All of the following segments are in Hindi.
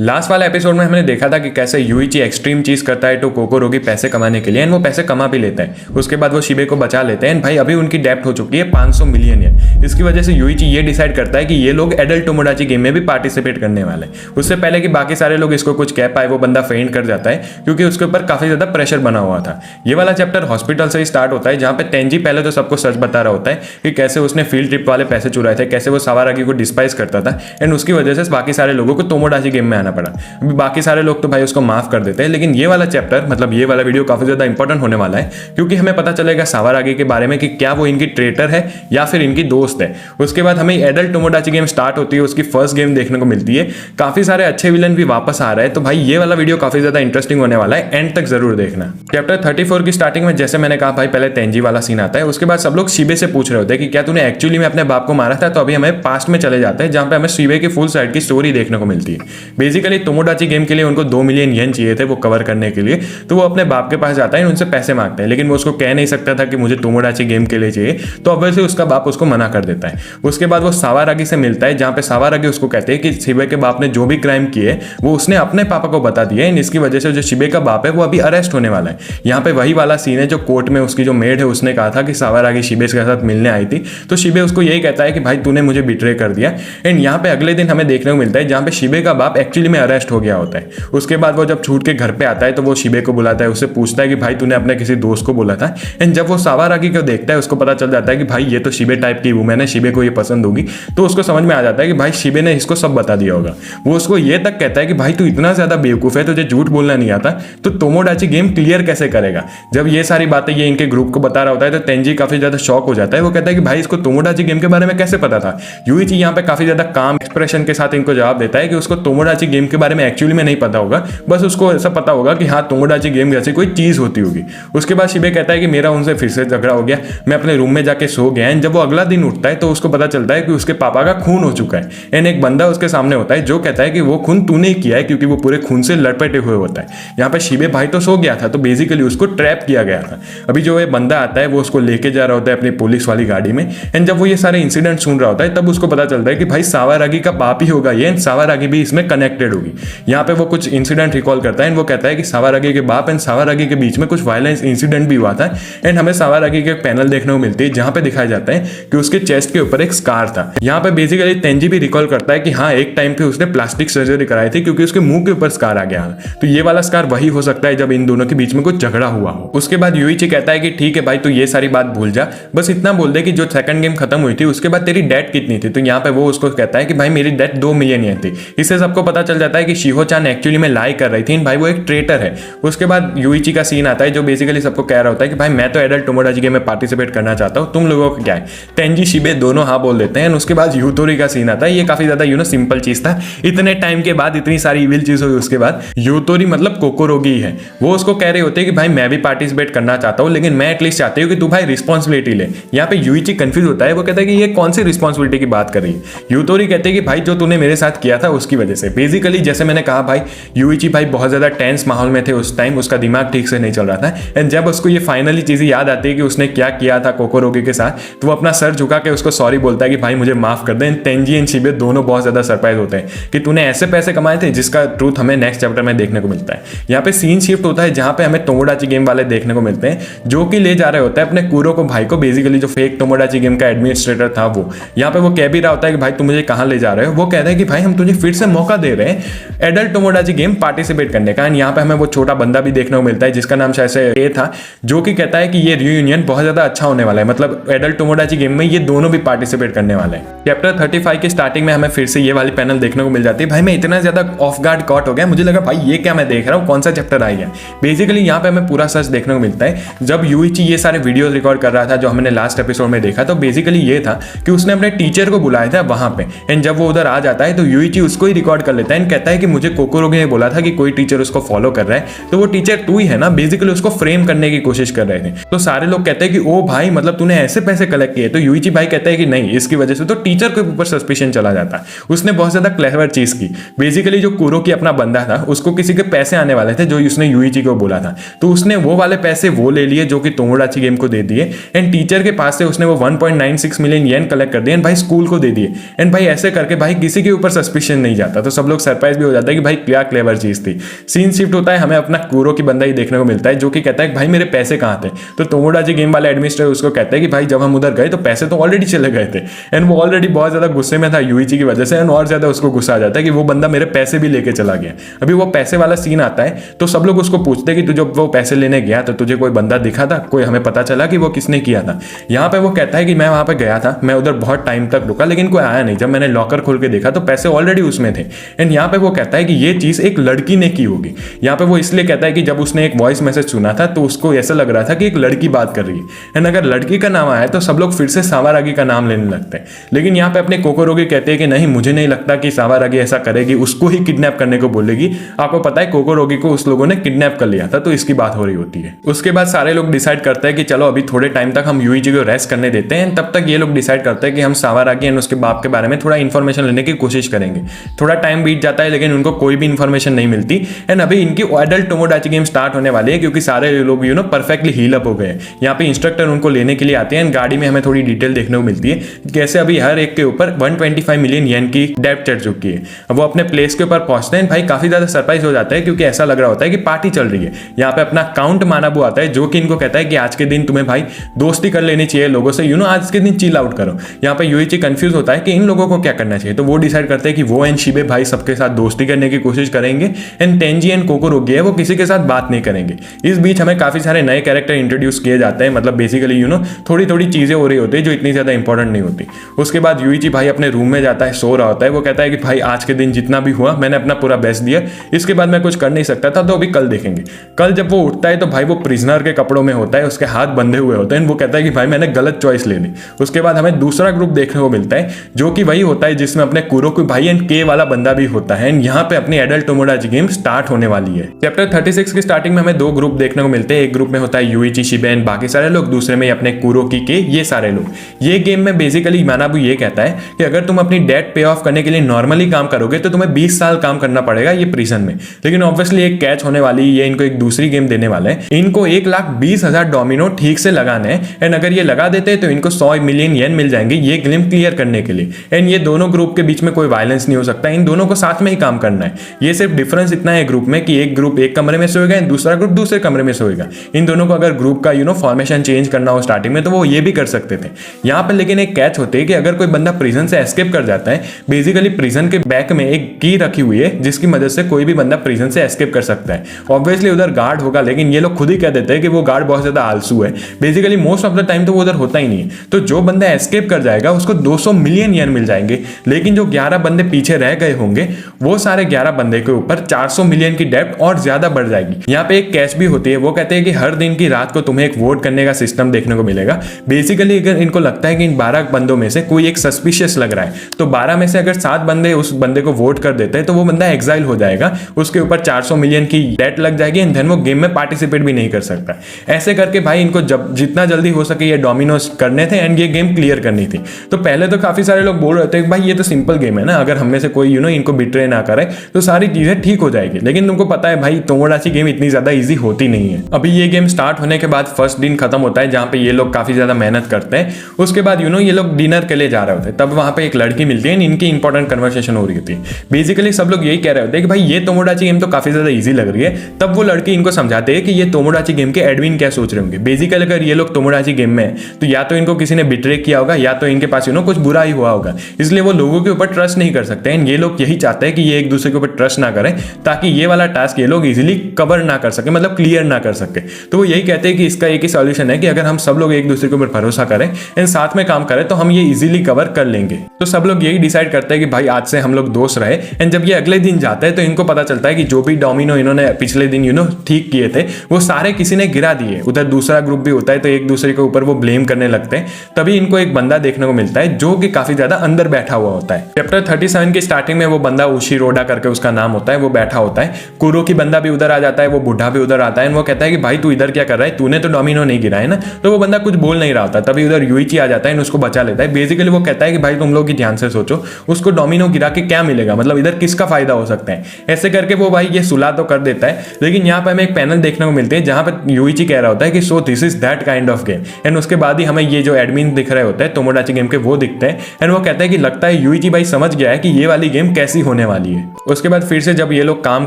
लास्ट वाला एपिसोड में हमने देखा था कि कैसे यूइची एक्सट्रीम चीज करता है तो कोकोरोगी पैसे कमाने के लिए, एंड वो पैसे कमा भी लेता है। उसके बाद वो शिबे को बचा लेते हैं। भाई अभी उनकी डेप्ट हो चुकी है 500 मिलियन येन। इसकी वजह से यूइची ये डिसाइड करता है कि ये लोग एडल्ट टोमोडाची गेम में भी पार्टिसिपेट करने वाले हैं। उससे पहले कि बाकी सारे लोग इसको कुछ कह पाए, वो बंदा फेंट कर जाता है क्योंकि उसके ऊपर काफी ज्यादा प्रेशर बना हुआ था। ये वाला चैप्टर हॉस्पिटल से ही स्टार्ट होता है, जहां पे तेंजी पहले तो सबको सच बता रहा होता है कि कैसे उसने फील्ड ट्रिप वाले पैसे चुराए थे, कैसे वो सावारागी को डिस्पाइस करता था, एंड उसकी वजह से बाकी सारे लोगों को टोमोडाची गेम में आना पड़ा। अभी बाकी सारे लोग तो भाई उसको माफ कर देते हैं, लेकिन ये वाला चैप्टर मतलब ये वाला वीडियो काफी ज्यादा इंपॉर्टेंट होने वाला है क्योंकि हमें पता चलेगा सावारागी के बारे में कि क्या वो इनकी ट्रेटर है या फिर इनकी दोस्त है। उसके बाद हमें एडल्ट टोमोडाची गेम स्टार्ट होती है, उसकी फर्स्ट गेम देखने को मिलती है। काफी सारे अच्छे विलन भी वापस आ रहे हैं, तो भाई ये वाला वीडियो काफी ज्यादा इंटरेस्टिंग होने वाला है, एंड तक जरूर देखना। चैप्टर 34 की स्टार्टिंग में जैसे मैंने कहा भाई पहले तेंजी वाला सीन आता है। उसके बाद सब लोग शिबे से पूछ रहे होते हैं कि क्या तूने एक्चुअली में अपने बाप को मारा था। तो अभी हमें पास्ट में चले जाते हैं, जहां पे हमें शिबे की फुल साइड की स्टोरी देखने को मिलती है। बेसिकली टोमोडाची गेम के लिए उनको 2 मिलियन येन चाहिए थे वो कवर करने के लिए, तो वो अपने बाप के पास जाता है, उनसे पैसे मांगता है, लेकिन वो उसको कह नहीं सकता था कि मुझे टोमोडाची गेम के लिए चाहिए, तो ऑब्वियसली उसका बाप उसको मना कर देता है। उसके बाद वो सावारागी से मिलता है, जहां पे सावारागी उसको कहते हैं कि शिबे के बाप ने जो भी क्राइम किए वो उसने अपने पापा को बता दिया है, इसकी वजह से जो शिबे का बाप है वो अभी अरेस्ट होने वाला है। यहाँ पे वही वाला सीन है जो कोर्ट में उसकी जो मेड है उसने कहा था कि सावारागी शिबे के साथ मिलने आई थी, तो शिबे उसको यही कहता है कि भाई तूने मुझे बिट्रे कर दिया। एंड यहाँ पे अगले दिन हमें देखने को मिलता है जहाँ पे शिबे का बाप एक्चुअली में अरेस्ट हो गया होता है। उसके बाद वो जब छूट के घर पे आता है तो वो शिबे को बुलाता है, उससे पूछता है कि भाई तूने अपने किसी दोस्त को बोला था। एंड जब वो सावारागी को देखता है उसको पता चल जाता है कि भाई ये तो शिबे टाइप की वुमेन है, शिबे को ये पसंद होगी, तो उसको समझ में आ जाता है कि भाई शिबे ने इसको सब बता दिया होगा। वो उसको ये तक कहता है कि भाई तू इतना ज्यादा बेवकूफ है, तुझे झूठ बोलना नहीं आता, तो टोमोडाची गेम क्लियर कैसे करेगा। जब ये सारी बातें ये इनके ग्रुप को बता रहा होता है तो तेंजी काफी ज्यादा शॉक हो जाता है। वो कहता है कि भाई इसको टोमोडाची गेम के बारे में कैसे पता था। यूइची यहाँ पे काफी ज्यादा काम एक्सप्रेशन के साथ इनको जवाब देता है कि उसको टोमोडाची गेम के बारे में एक्चुअली में नहीं पता होगा, बस उसको ऐसा पता होगा कि हाँ टोमोडाची गेम जैसी कोई चीज होती होगी। उसके बाद शिबे कहता है कि मेरा उनसे फिर से झगड़ा हो गया, मैं अपने रूम में जाके सो गया। एंड जब वो अगला दिन उठता है तो उसको पता चलता है कि उसके पापा का खून हो चुका है। एंड एक बंदा उसके सामने होता है जो कहता है कि वो खून तूने ही किया है क्योंकि वो पूरे खून से लटपटे हुए होता है। यहाँ पे शिबे भाई तो सो गया था, तो बेसिकली उसको ट्रैप किया गया था। अभी जो ये बंदा आता है वो उसको लेके जा रहा होता है अपनी पुलिस वाली गाड़ी में। एंड जब वो ये सारे इंसिडेंट सुन रहा होता है तब उसको पता चलता है कि भाई सावारागी का बाप ही होगा ये, एंड सावारागी भी इसमें कनेक्टेड होगी। यहाँ पे वो कुछ इंसिडेंट रिकॉल करता है, वो कहता है कि सावारागी के बाप एंड सावारागी के बीच में कुछ वायलेंस इंसिडेंट भी हुआ था। एंड हमें सावारागी के पैनल देखने को मिलती है जहां पे दिखाया जाता है कि उसके चेस्ट के ऊपर एक स्कार था। यहाँ पे बेसिकली तेंजी भी रिकॉल करता है कि हाँ एक टाइम पे उसने प्लास्टिक सर्जरी कराई थी क्योंकि उसके मुंह के ऊपर स्कार आ गया। तो ये वाला स्कार वही हो सकता है जब इन दोनों के बीच में कुछ झगड़ा हुआ हो। उसके बाद यूइची कहता है कि ठीक है भाई तू ये सारी बात भूल जा, बस इतना बोल दे कि जो सेकंड गेम खत्म हुई थी उसके बाद तेरी डेट कितनी थी। तो यहाँ पे वो उसको कहता है कि भाई मेरी डेट 2 मिलियन येन थी। इससे सबको पता चल जाता है कि शिहो-चान एक्चुअली में लाई कर रही थी, भाई वो एक ट्रेटर है। उसके बाद यूइची का सीन आता है जो बेसिकली सबको कह रहा होता है कि भाई मैं तो एडल्ट टोमोडाची गेम में पार्टिसिपेट करना चाहता हूँ, तुम लोगों को क्या है। तेंजी शिबे दोनों हाँ बोल देते हैं। उसके बाद यूतोरी का सीन आता है, ये काफी ज्यादा सिंपल चीज था। इतने टाइम के बाद इतनी सारी इविल चीज हुई उसके बाद यूतोरी मतलब कोकोरोगी है, वो उसको कह रहे होते हैं कि भाई मैं भी पार्टिसिपेट करना चाहता हूँ, लेकिन मैं एटलीस्ट चाहती हूँ कि तू भाई रिस्पॉन्सिबिलिटी ले। यहाँ पे यूइची कंफ्यूज होता है, वो कहता है कि ये कौन सी रिस्पॉन्सिबिलिटी की बात कर रही है। यूतोरी कहते हैं कि भाई जो तूने मेरे साथ किया था उसकी वजह से। बेसिकली जैसे मैंने कहा भाई यूइची भाई बहुत ज्यादा टेंस माहौल में थे उस टाइम, उसका दिमाग ठीक से नहीं चल रहा था। एंड जब उसको ये फाइनली चीजें याद आती है कि उसने क्या किया था कोकोरोगी के साथ, तो वो अपना सर झुका के उसको सॉरी बोलता है कि भाई मुझे माफ कर दे। तेंजी एंड शिबे दोनों बहुत ज्यादा सरप्राइज होते हैं कि तूने ऐसे पैसे कमाए थे, जिसका ट्रूथ हमें नेक्स्ट चैप्टर में देखने को मिलता है। यहाँ पे सीन शिफ्ट होता है जहां पे हमें टोमोडाची गेम वाले देखने को मिलते हैं जो कि ले जा रहे होते हैं अपने कुरोको भाई को, बेसिकली जो फेक टोमोडाची गेम का एडमिनिस्ट्रेटर था वो। यहाँ पे वो कह भी रहा होता है कि भाई तुम मुझे कहाँ ले जा रहे हो। वो कहता है कि भाई हम तुझे फिर से मौका दे रहे हैं एडल्ट टोमोडाची गेम पार्टिसिपेट करने का। एंड यहाँ पे हमें वो छोटा बंदा भी देखने को मिलता है जिसका नाम शायद से ए था, जो कि कहता है कि ये रियूनियन बहुत ज्यादा अच्छा होने वाला है, मतलब एडल्ट टोमोडाची गेम में ये दोनों भी पार्टिसिपेट करने वाले हैं। चैप्टर 35 की स्टार्टिंग में हमें फिर से ये वाली पैनल देखने को मिल जाती है। भाई मैं इतना ज्यादा ऑफ गार्ड कॉट हो गया, मुझे लगा भाई ये क्या मैं देख रहा हूँ, कौन सा चैप्टर आई है। बेसिकली यहाँ पे हमें पूरा सच देखने को मिलता है। जब यूइची ये सारे वीडियोस रिकॉर्ड कर रहा था जो हमने लास्ट एपिसोड में देखा, तो बेसिकली ये था कि उसने अपने टीचर को बुलाया था वहां पे। एंड जब वो उधर आ जाता है तो यूइची उसको ही रिकॉर्ड कर लेता है एंड कहता है कि मुझे कोकोरोगी ने बोला था कि कोई टीचर उसको फॉलो कर रहा है, तो वो टीचर तू ही है ना। बेसिकली उसको फ्रेम करने की कोशिश कर रहे थे। तो सारे लोग कहते हैं कि ओ भाई मतलब तूने ऐसे पैसे कलेक्ट किए। तो यूइची भाई कहता है कि नहीं, इसकी वजह से तो टीचर के ऊपर सस्पिशन चला जाता है। उसने बहुत ज्यादा क्लेवर चीज की। बेसिकली जो कुरोकी अपना बंदा था उसको किसी के पैसे आने वाले थे जो उसने यूइची को बोला था, तो उसने वो वाले पैसे वो ले लिए जो कि टोमोडाची गेम को दे दिए। एंड टीचर के पास से उसने वो 1.96 मिलियन येन कलेक्ट कर दिए एंड भाई स्कूल को दे दिए। एंड भाई ऐसे करके भाई किसी के ऊपर सस्पिशन नहीं जाता, तो सब लोग सरप्राइज भी हो जाता है कि भाई क्या क्लेवर चीज थी। सीन शिफ्ट होता है, हमें अपना कुरो की बंदा ही देखने को मिलता है जो कि कहता है कि भाई मेरे पैसे कहाँ थे। तो तोमोडाची गेम वाला एडमिनिस्ट्रेटर उसको कहता है कि भाई जब हम उधर गए तो पैसे तो ऑलरेडी चले गए थे। एंड वो ऑलरेडी बहुत ज्यादा गुस्से में था यूइची की वजह से, एंड और ज्यादा उसको गुस्सा आ जाता है कि वो बंदा मेरे पैसे भी लेके चला गया। अभी वो पैसे वाला सीन आता है तो सब लोग उसको पूछते हैं कि तू जब वो पैसे लेने गया तो तुझे कोई बंदा दिखा था, कोई हमें पता चला कि वो किसने किया था। यहाँ पे वो कहता है कि मैं वहां पे गया था, मैं उधर बहुत टाइम तक रुका लेकिन कोई आया नहीं। जब मैंने लॉकर खोल के देखा तो पैसे ऑलरेडी उसमें थे। एंड यहाँ पे वो कहता है कि ये चीज एक लड़की ने की होगी। यहाँ पे वो इसलिए कहता है कि जब उसने एक वॉइस मैसेज सुना था तो उसको ऐसा लग रहा था कि एक लड़की बात कर रही है। एंड अगर लड़की का नाम आया तो सब लोग फिर से सावारागी का नाम लेने लगते हैं। लेकिन यहाँ पे अपने कोकोरोगी कहते हैं कि नहीं, मुझे नहीं लगता कि सावारागी ऐसा करेगी, उसको ही किडनैप करने को बोलेगी। आपको पता है कोकोरोगी को उस लोगों ने किडनैप कर लिया था, तो इसकी बात हो रही होती है। उसके बाद सारे लोग डिसाइड करते हैं कि चलो अभी थोड़े टाइम तक हम यूइची को रेस्ट करने देते हैं। तब तक ये लोग डिसाइड करते हैं कि हम सावारागी एंड उसके बाप के बारे में थोड़ा इन्फॉर्मेशन लेने की कोशिश करेंगे। थोड़ा टाइम बीत जाता है लेकिन उनको कोई भी इन्फॉर्मेशन नहीं मिलती। एंड अभी इनकी एडल्ट टोमोडाची गेम स्टार्ट होने वाली है क्योंकि सारे लोग परफेक्टली हील अप हो गए। यहाँ पे इंस्ट्रक्टर उनको लेने के लिए आते हैं। गाड़ी में हमें थोड़ी डिटेल देखने को मिलती है कैसे अभी हर एक के ऊपर 125 मिलियन येन की डेब्ट चढ़ चुकी है। अब वो अपने प्लेस के ऊपर पहुंचते हैं। भाई काफी ज्यादा सरप्राइज हो जाता है क्योंकि ऐसा लग रहा होता है कि पार्टी चल रही है। यहाँ पे अपना काउंट मानाबू आता है जो कि इनको कहता है कि आज के दिन तुम्हें भाई दोस्ती कर लेनी चाहिए लोगों से, आज के दिन चिल आउट करो। यहाँ पे यूइची कंफ्यूज होता है कि इन लोगों को क्या करना चाहिए। तो वो डिसाइड करते हैं कि वो एंड शिबे भाई सबके साथ दोस्ती करने की कोशिश करेंगे। एंड तेंजी एंड कोकोरोगी है वो किसी के साथ बात नहीं करेंगे। इस बीच हमें काफी सारे नए कैरेक्टर इंट्रोड्यूस किए जाते हैं। मतलब बेसिकली थोड़ी थोड़ी चीजें हो रही होती है जो इतनी ज्यादा इंपॉर्टेंट नहीं होती। उसके बाद यूइची भाई अपने रूम में जाता है, सो रहा होता है। वो कहता है कि भाई आज के दिन जितना भी हुआ मैंने अपना पूरा बेस्ट दिया, इसके बाद मैं कुछ कर नहीं सकता था, तो अभी कल देखेंगे। कल जब वो उठता है तो भाई वो प्रिजनर के कपड़ों में होता है, उसके हाथ बंधे हुए होते हैं। वो कहता है कि भाई मैंने गलत चॉइस ले ली। उसके बाद हमें दूसरा ग्रुप देखने को मिलता है जो कि वही होता है जिसमें अपने कुरोकी भाई एंड के वाला बंदा भी होता है। एंड यहाँ पे अपनी एडल्ट टोमोडाची गेम स्टार्ट होने वाली है। चैप्टर 36 की स्टार्टिंग में हमें दो ग्रुप देखने को मिलते हैं। एक ग्रुप में होता है यूइची, शिबे एंड बाकी सारे लोग, दूसरे में अपने कुरोकी के ये सारे लोग। ये गेम में बेसिकली मानाबू ये कहता है कि अगर तुम अपनी डेट पे ऑफ करने के लिए नॉर्मली काम करोगे तो तुम्हें 20 साल काम करना पड़ेगा ये प्रिजन में। लेकिन ऑब्वियसली एक कैच होने वाली, ये इनको एक दूसरी गेम देने वाला है। इनको 1,20,000 डोमिनो ठीक से लगाने हैं। एंड अगर ये लगा देते हैं तो इनको 100 मिलियन येन मिल जाएंगे ये गेम क्लियर करने के लिए। एंड ये दोनों ग्रुप के बीच में कोई वायलेंस नहीं हो सकता, इन दोनों को साथ में ही काम करना है। ये सिर्फ डिफरेंस इतना है ग्रुप में कि एक ग्रुप एक कमरे में सोएगा एंड दूसरा ग्रुप दूसरे कमरे में सोएगा। इन दोनों को अगर ग्रुप का फॉर्मेशन चेंज करना हो स्टार्टिंग में तो वो ये भी कर सकते थे। यहाँ पर लेकिन एक कैच होती है कि अगर कोई बंदा प्रिजन से एस्केप कर जाता है, बेसिकली प्रिजन के बैक में एक की रखी हुई है जिसकी मदद से कोई भी बंदा प्रिजन से एस्केप कर सकता है। ऑब्वियसली उधर गार्ड होगा लेकिन ये लोग खुद ही कह देते हैं कि वो गार्ड बहुत ज्यादा आलसू है। Basically most of the time तो वो उधर होता ही नहीं है। तो जो बंदा एस्केप कर जाएगा उसको 200 मिलियन येन मिल जाएंगे। लेकिन जो 11 बंदे पीछे रह गए होंगे वो सारे 11 बंदे के ऊपर 400 मिलियन की डेब्ट और ज्यादा बढ़ जाएगी। यहाँ पे एक कैच भी होती है। वो कहते हैं कि हर दिन की रात को तुम्हें एक वोट करने का सिस्टम देखने को मिलेगा। बेसिकली अगर इनको लगता है कि इन 12 बंदों में से कोई एक सस्पिशियस लग रहा है तो 12 में से अगर 7 बंदे उस बंदे को वोट कर देते हैं तो वो बंदा एग्जाइल हो जाएगा, उसके ऊपर 400 मिलियन की डेट लग जाएगी एंड देन वो गेम में पार्टिसिपेट भी नहीं कर सकता। ऐसे करके भाई इनको जब जितना जल्दी हो सके ये डोमिनोज करने थे एंड ये गेम क्लियर करनी थी। तो पहले तो काफी सारे लोग बोल रहे थे भाई ये तो सिंपल गेम है ना, अगर हम में से कोई इनको बिट्रे ना करे तो सारी चीजें ठीक हो जाएगी। लेकिन तुमको पता है भाई टोमोडाची गेम इतनी ज्यादा इजी होती नहीं है। अभी ये गेम स्टार्ट होने के बाद फर्स्ट दिन खत्म होता है जहां पे ये लोग काफी ज्यादा मेहनत करते हैं। उसके बाद ये लोग डिनर के लिए जा रहे होते हैं। तब वहां पे एक लड़की मिलती है, इनकी इंपॉर्टेंट कन्वर्सेशन हो रही होती है। बेसिकली सब लोग यही कह रहे होते हैं कि भाई ये टोमोडाची गेम तो काफी ज्यादा इजी लग रही है। तब वो लड़की इनको समझाते हैं कि ये टोमोडाची गेम के एडमिन क्या सोच रहे होंगे। बेसिकली अगर ये लोग टोमोडाची गेम में है तो या तो इनको किसी ने बिट्रे किया होगा या तो इनके पास कुछ बुरा ही हुआ होगा, इसलिए वो लोगों के ऊपर ट्रस्ट नहीं कर सकते हैं। ये लोग यही चाहते हैं कि ये एक दूसरे के ऊपर ट्रस्ट ना करें ताकि ये वाला टास्क ये लोग इजीली कवर ना कर सके, मतलब क्लियर ना कर सके। तो वो यही कहते हैं कि इसका एक ही सॉल्यूशन है कि अगर हम सब लोग एक दूसरे के ऊपर भरोसा करें एंड साथ में काम करें तो हम ये इजीली कवर कर लेंगे। तो सब लोग यही डिसाइड करते हैं कि भाई आज से हम लोग दोस्त रहे। एंड जब ये अगले दिन जाते हैं तो इनको पता चलता है कि जो भी डोमिनो इन्होंने पिछले दिन ठीक किए थे वो सारे किसी ने गिरा दिए। उधर दूसरा ग्रुप भी होता है तो एक दूसरे के ऊपर वो ब्लेम करने लगते हैं। तभी इनको एक बंदा देखने को मिलता है जो कि काफी ज्यादा अंदर बैठा हुआ होता है। चैप्टर 37 की स्टार्टिंग में वो बंदा उशिरोडा करके उसका नाम होता है, वो बैठा होता है। कुरो की बंदा भी उधर आ जाता है, वो बुढ़ा भी उधर आता है। वो कहता है कि भाई तू इधर क्या कर रहा है, तूने तो डोमिनो नहीं गिरा है ना। तो वो बंदा कुछ बोल नहीं रहा होता। तभी उधर यूइची आ जाता है, उसको बचा लेता है। बेसिकली वो कहता है कि भाई तुम लोग ही ध्यान से सोचो, उसको डोमिनो गिरा के क्या मिलेगा, मतलब इधर किसका फायदा हो सकता है। ऐसे करके वो भाई ये सुलह तो कर देता है। लेकिन यहाँ पे हमें एक पैनल देखने को मिलते हैं जहां पर यूइची कह रहा होता है कि so this is that kind of game. And उसके बाद ही हमें ये जो एडमिन दिख रहे होते हैं टोमोडाची गेम के वो दिखते हैं। एंड वो कहता है कि लगता है यूइची भाई समझ गया है कि ये वाली गेम कैसी होने वाली है। उसके बाद फिर से जब ये लोग काम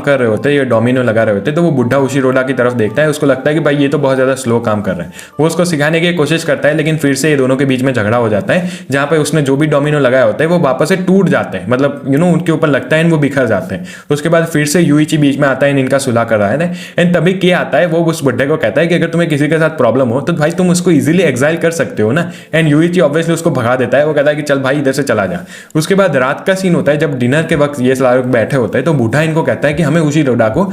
कर रहे होते हैं, ये डोमिनो लगा रहे होते हैं, तो वो बुढ़ा उशिरोडा की तरफ देखता है। उसको लगता है कि भाई ये तो बहुत ज़्यादा स्लो काम कर रहा है। वो उसको सिखाने की कोशिश करता है, लेकिन फिर से ये दोनों के बीच में झगड़ा हो जाता है, जहाँ पे उसने जो भी डोमिनो लगाया होता है वो वापस से टूट जाते हैं, मतलब उनके ऊपर लगता है, वो बिखर जाते हैं। उसके बाद फिर से यूइची बीच में आता है, इनका सुलह कर रहा है। एंड तभी क्या आता है, वो उस बुढ़े को कहता है कि अगर तुम्हें किसी के साथ प्रॉब्लम हो तो भाई तुम उसको इजीली एग्जाइल कर सकते हो ना। एंड यूइची ऑब्वियसली उसको भगा देता है। वो कहता है कि चल भाई इधर से चला जा। उसके बाद रात का सीन होता है, जब डिनर के वक्त ये सारे लोग बैठे होते हैं, तो बूढ़ा इनको कहता है कि हमें उशिरोडा को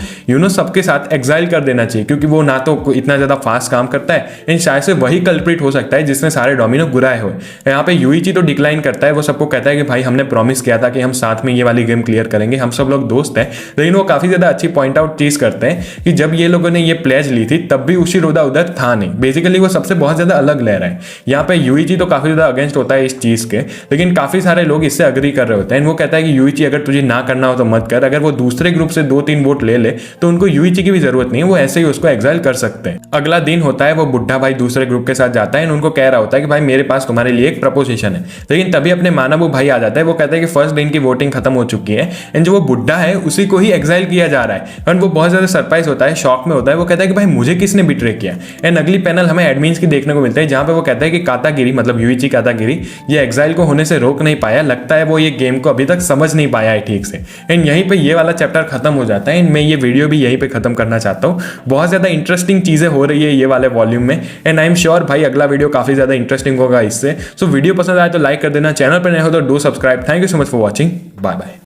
सबके साथ एग्जाइल कर देना चाहिए, क्योंकि वो ना तो इतना ज्यादा फास्ट काम करता है, एंड शायद से वही कल्प्रिट हो सकता है जिसने सारे डोमिनो गिराए हुए। यहाँ पे यूइची तो डिक्लाइन करता है। वो सबको कहता है कि भाई हमने प्रॉमिस किया था कि हम साथ में ये वाली गेम क्लियर करेंगे, हम सब लोग दोस्त हैं। लेकिन वो काफी ज्यादा अच्छी पॉइंट आउट चीज करते हैं कि जब ये लोगों ने ये प्लेज ली थी तब भी उशिरोडा उधर था नहीं। बेसिकली वो सबसे बहुत ज्यादा अलग ले रहा है। यहाँ पे यूइची तो काफी ज्यादा अगेंस्ट होता है इस चीज के, लेकिन काफी सारे लोग इससे अग्री कर रहे होते हैं। वो कहता है कि यूइची अगर तुझे ना करना हो तो मत कर, अगर वो दूसरे ग्रुप से 2-3 वोट ले ले तो उनको यूइची की भी जरूरत नहीं है, वो ऐसे ही उसको एग्जाइल कर सकते हैं। अगला दिन होता है, वो बुढ़ा भाई दूसरे ग्रुप के साथ जाता है, उनको कह रहा होता है कि भाई मेरे पास तुम्हारे लिए एक प्रपोजिशन है। लेकिन तभी अपने मानव भाई आ जाता है। वो कहता है कि फर्स्ट दिन की वोटिंग खत्म हो चुकी है, एंड जो वो बुढ़ा है उसी को ही एग्जाइल किया जा रहा है। एंड वो बहुत ज्यादा सरप्राइज होता है, शॉक में होता है। वो कहता है कि भाई मुझे किसने बिट्रे किया। एंड अगली पैनल हमें एडमिन्स की देखने को मिलता है, जहां पे वो कहता है कि कातागिरी मतलब यूइची कातागिरी ये एग्जाइल को होने से रोक नहीं पाया, लगता है वो ये गेम को अभी तक समझ नहीं पाया है ठीक से। एंड यहीं पे ये वाला चैप्टर खत्म हो जाता है। एंड मैं ये वीडियो भी यहीं पे खत्म करना चाहता हूँ। बहुत ज्यादा इंटरेस्टिंग चीजें हो रही है ये वाले वॉल्यूम में, एंड आई एम श्योर भाई अगला वीडियो काफी ज्यादा इंटरेस्टिंग होगा इससे। सो वीडियो पसंद आए तो लाइक कर देना, चैनल पर नए हो तो do subscribe. Thank you so much for watching, bye bye.